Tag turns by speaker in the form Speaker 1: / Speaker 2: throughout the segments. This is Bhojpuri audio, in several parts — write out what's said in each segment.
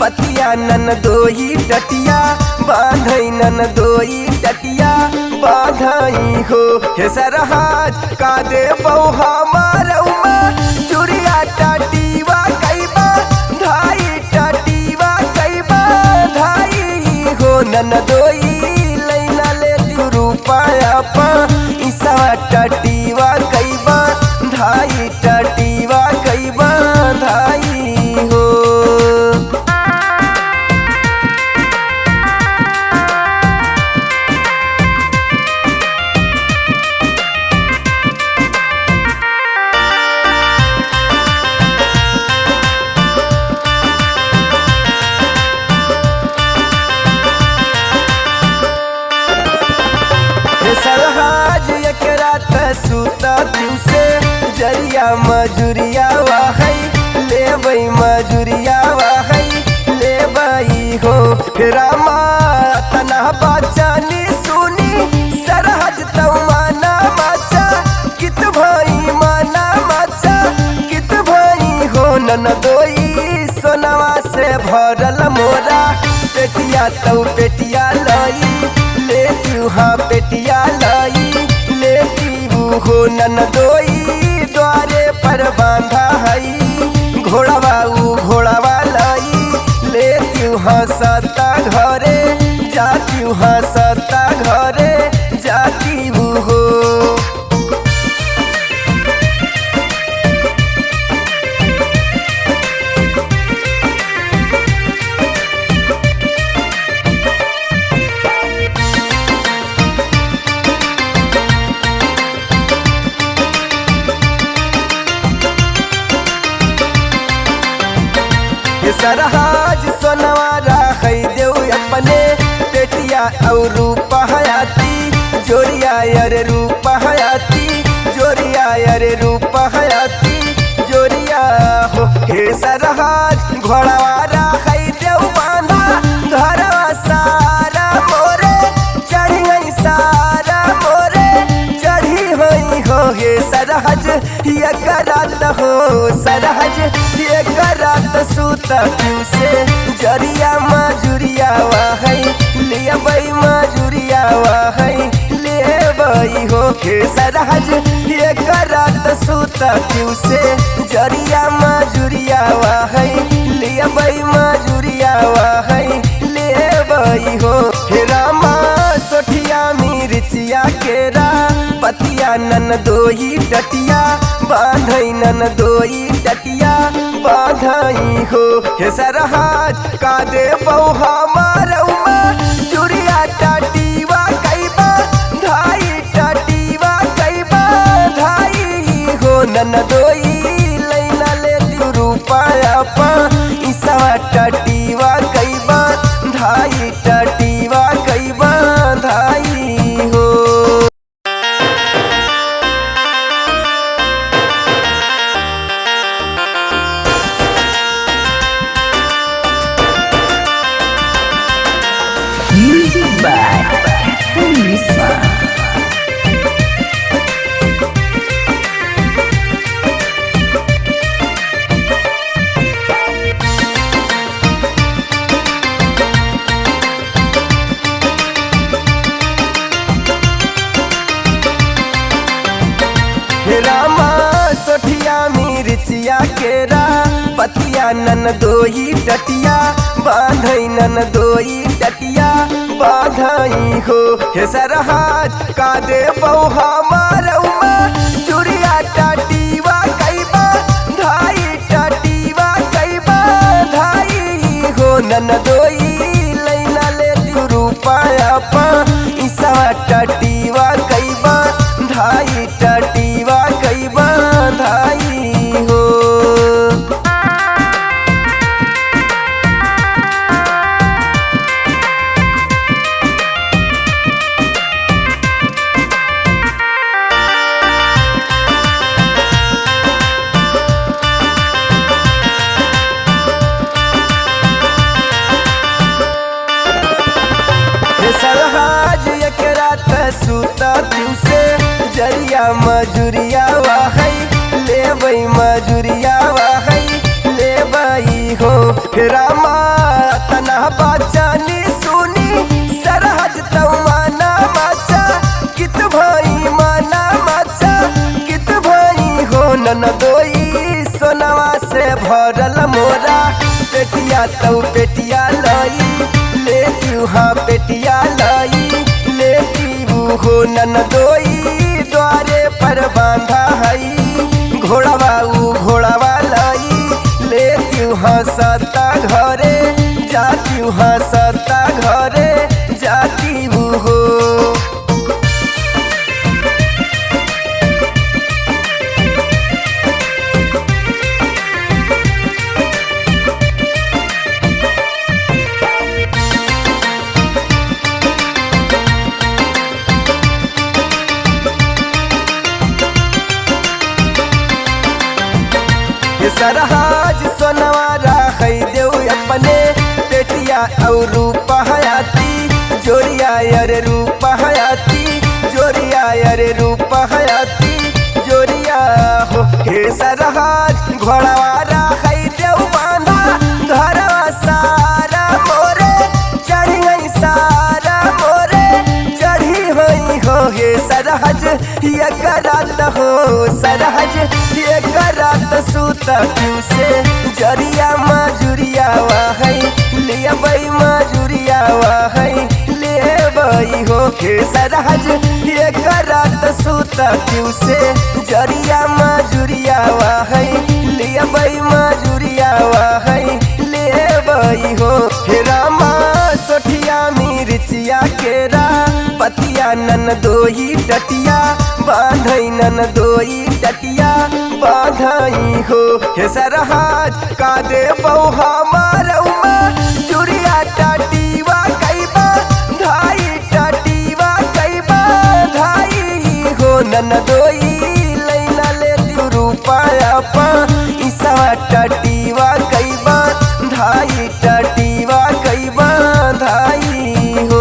Speaker 1: पतिया नन दोई टटिया बांधई नन दोई टटिया बांधई हो। हे सरहाज का दे बहुहा मारउमा चुरिया टटीवा कैबा धाई टटीवा कैबा धाई हो। नन दोई लैला ले रूपाया पा ईसा टटीवा कैबा धाई टटीवा कैबा धाई हो। सरहाज एक रात सूता दिवसे जरिया मजूरिया वाहई ले बई मजूरिया वाहई ले बई हो। रामा तना बाचानी सुनी सरहज तव माना माचा कित भाई माना माचा कित भाई हो। नन दोई सोनवा से भरल मोरा पेटिया तव पेटिया लाई लेती हाँ पेटिया लाई लेती हो। नन दोई द्वारे पर बांधा हई घोड़ावा घोड़ावा लाई लेती हाँ सत्ता घरे जाती हाँ सत्ता घरे जाती हो। सरहाज सोनवा राखई देव अपने पेटिया और रूपा हयाती जोरिया अरे रूपा हयाती जोरिया अरे रूपा हयाती जोरिया हो। हे सरहाज घोड़ावा राखई देव बांधा घरवा सारा मोरे चढ़ी गई सारा मोरे चढ़ी हुई हो। हे सरहज ये करात हो सरहज ये करात सूता क्यों से जरिया मजूरिया वाहई ले बई मजूरिया वाहई ले बई हो। हे सरहज ये करात सूता क्यों से जरिया मजूरिया वाहई ले बई मजूरिया वाहई ले बई हो। हे रामा सोठिया मिर्चिया केरा पतिया नन दोई टटिया बांधई नन दोई टटिया बांधई हो। हे सरहाज का दे बहुहा मारउमा चुरिया टटीवा कैबा धाई टटीवा कैबा धाई हो। नन दोई लैला ले रूपाया पा ईसा टटीवा कैबा धाई टटीवा कैबा धाई हो।
Speaker 2: Music by Henrysa.
Speaker 1: रामा सोठिया मिर्चिया केरा पतिया नन दोई टटिया बांधई नन दोई टटिया बांधई हो। हे सरहाज का दे बहुहा मारउमा चुरिया टटीवा कैबा धाई टटीवा कैबा धाई हो। नन दोई लैला ले रूपाया पा ईसा टटीवा कैबा धाई टटीवा कैबा धाई हो। सरहाज एक रात सूता दिवसे जरिया मजूरिया वाहई ले बई मजूरिया वाहई ले बई हो। रामा ननदोई सोनवा से भरल मोरा पेटिया तौ पेटिया लई लेती हाँ पेटिया लई लेती हो ननदोई द्वारे पर बांधा हई घोड़ावा लई लेती हाँ सत्ता घरे जाती हाँ सत्ता घरे जाती हो। सरहाज सोनवा राखै देव अपने पेटिया और रूपा हयाती जोरिया अरे रूपा हयाती जोरिया अरे रूपा हयाती जोरिया हो हे सरहाज घोड़ावा राखै देव बांधा घरवा सारा मोरे चढ़ी गई सारा मोरे चढ़ी हुई हो हे सरहज ये करात हो सरहज ये करात सूता क्यों से जरिया मजूरिया वाहै ले बई मजूरिया वाहै ले बई हो हे सरहज ये करात सूता क्यों से जरिया मजूरिया वाहै ले बई मजूरिया वाहै ले बई हो हे रामा सोठिया मिर्चिया केरा पतिया ननदोई टटिया बांधई ननदोई टटिया बांधई हो हे सरहाज का दे बहु मारौमा चुरिया टटीवा कैबा धाई टटीवा कैबा धाई हो ननदोई लैना लेती रूपाया पा ईसा टटीवा कैबा धाई टटीवा कैबा धाई हो।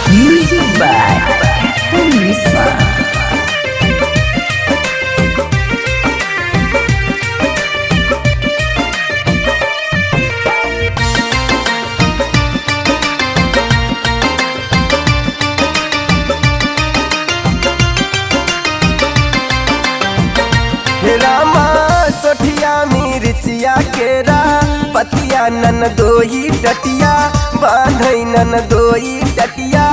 Speaker 2: Music by Henry.
Speaker 1: हे रामा सोठिया मिर्चिया केरा पतिया ननदोई टटिया बांधई ननदोई टटिया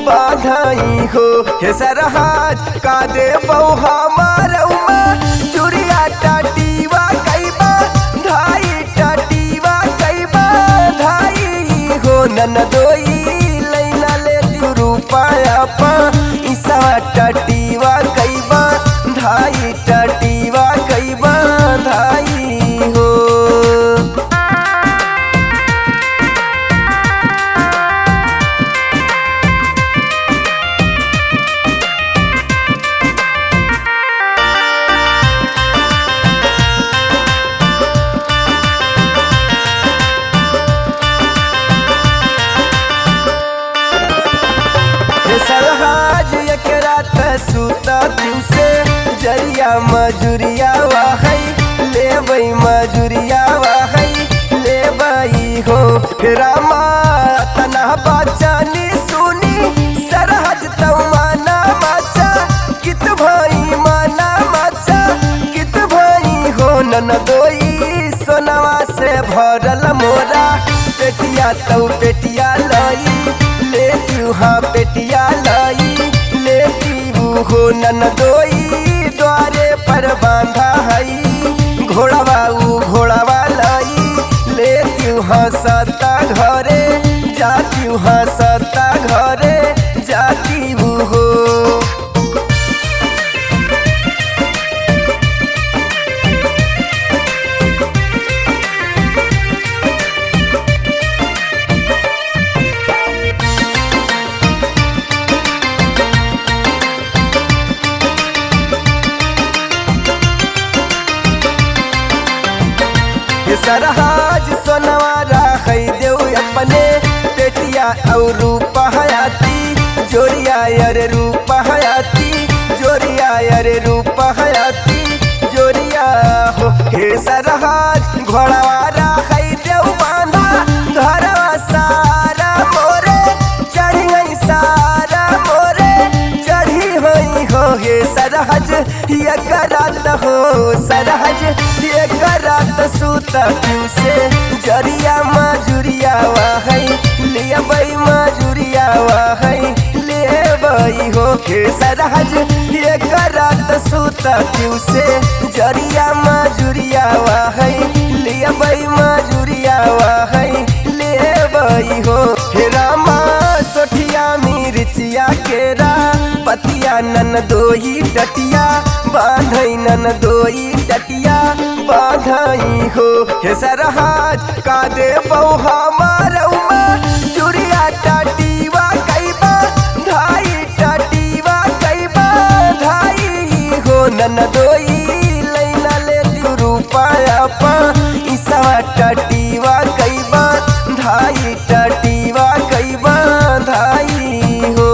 Speaker 1: बांधई हो हे सरहाज का दे बहु मारौमा चुरिया टटीवा कैबा धाई टटीवा कैबा धाई हो ननदोई लैना लेती रूपाया पा ईसा टटीवा कैबा धाई टटीवा कैबा धाई हो। सरहाज एक रात सूता दिवसे जरिया मजूरिया वाहै ले बई मजूरिया वाहै ले बई हो रामा तना बचानी सुनी सरहज तमाना माचा कित भाई माना माचा कित भाई हो ननदोई सोनवा से भरल मोरा पेटिया तौ पेटिया लई लेती हाँ पेटिया लई लेती हो ननदोई द्वारे पर बांधा हई घोड़ावा लई लेती हाँ सत्ता घरे जाती हाँ सत्ता घरे जाती हो। सरहाज सोनवा राखै देव अपने पेटिया और रूपा हयाती जोरिया अरे रूपा हयाती जोरिया अरे रूपा हयाती जोरिया हो हे सरहाज घोड़ावा राखै ये करात हो सरहज ये करात सूता क्यों से जरिया मजुरिया वाहै ले बई मजुरिया वाहै ले बई हो हे सरहज ये करात सूता क्यों से जरिया मजुरिया वाहै ले बई मजुरिया वाहै ले बई हो हे रामा सोठिया मिर्चिया केरा पतिया नन दोई टटिया बांधई नन दोई टटिया बांधई हो हे सरहज का दे बहु मारौमा चुरिया टटीवा कैबा धाई टटीवा कैबा धाई हो नन दोई लैला ले दिउ रूपाया पा इसवा टटीवा कैबा धाई टटीवा कैबा धाई हो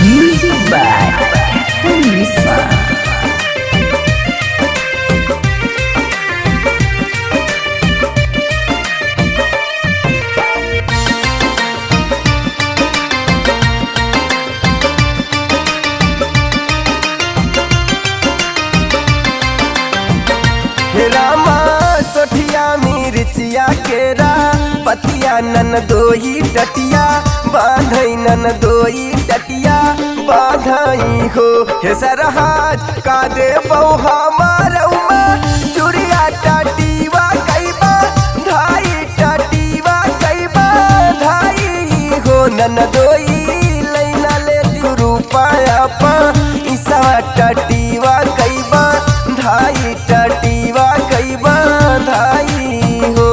Speaker 2: Music by Henry Sun.
Speaker 1: हे रामा सोठिया मिर्चिया केरा पतिया नन दोई टटिया बांधई नन दोई टटिया बांधई हो हे सरहज का दे बहु मारौमा चुरिया टटीवा कैबा धाई टटीवा कैबा धाई हो नन दोई लैला ले दिउ रूपाया पा इसवा टटीवा कैबा धाई टटीवा कैबा धाई हो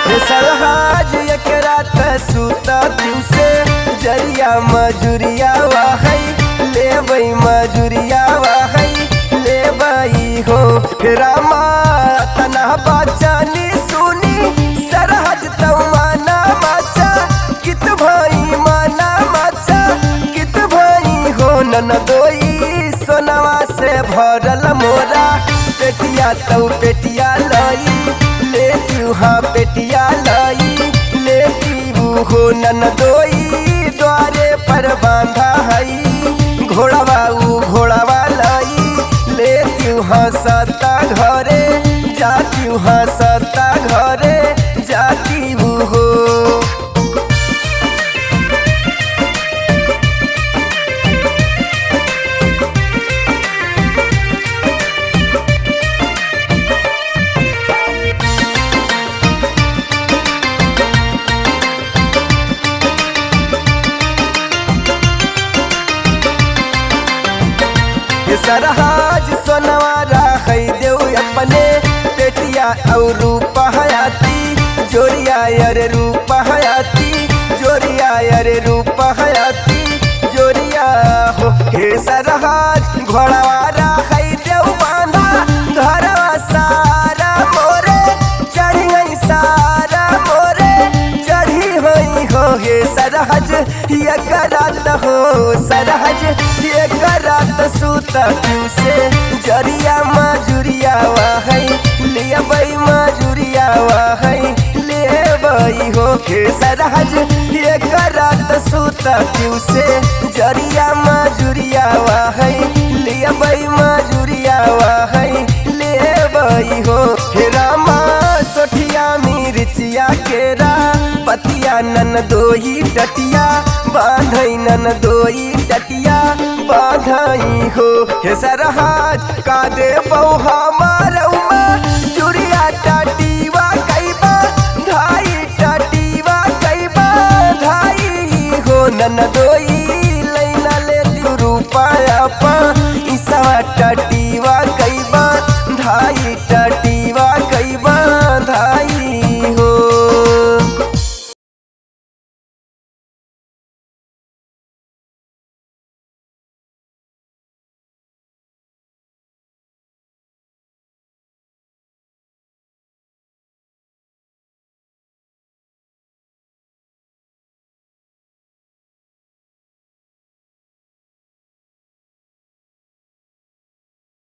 Speaker 1: हे सरहज एक रात सूता क्यों से जरिया मजुरिया वाहै ले बई मजुरिया वाहै ले बई हो हे रामा तना बाचानी सुनी सरहज तमाना माचा कित भाई माना माचा कित भाई हो नन दोई सोनवा से भरल मोरा पेटिया तौ पेटिया लई लेती हाँ पेटिया लाई लेती हो नन दोई द्वारे पर बांधा हई घोड़ावा ऊ घोड़ावा लाई लेती हाँ सत्ता घरे जाती हाँ सत्ता घरे जाती हो सरहज सोनवा राखै देव अपने पेटिया और रूपा हयाती जोरिया अरे रूपा हयाती जोरिया अरे रूपा हयाती जोरिया हो हे सरहज घोड़ावा राखै देव बांधा घरवा सारा मोरे चढ़ी गई सारा मोरे चढ़ी हुई हो हे सरहज ये करात हो सरहज ये करात सूता क्यों से जरिया मजुरिया वाहै ले बई मजुरिया वाहै ले बई हो हे सरहज ये करात सूता क्यों से जरिया मजुरिया वाहै ले बई मजुरिया वाहै ले बई हो हे रामा सोठिया मिर्चिया केरा पतिया नन दोई टटिया बांधई नन दोई टटिया बांधई हो हे सरहज का दे बहु मारौमा चुरिया टटीवा कैबा धाई टटीवा कैबा धाई हो नन दोई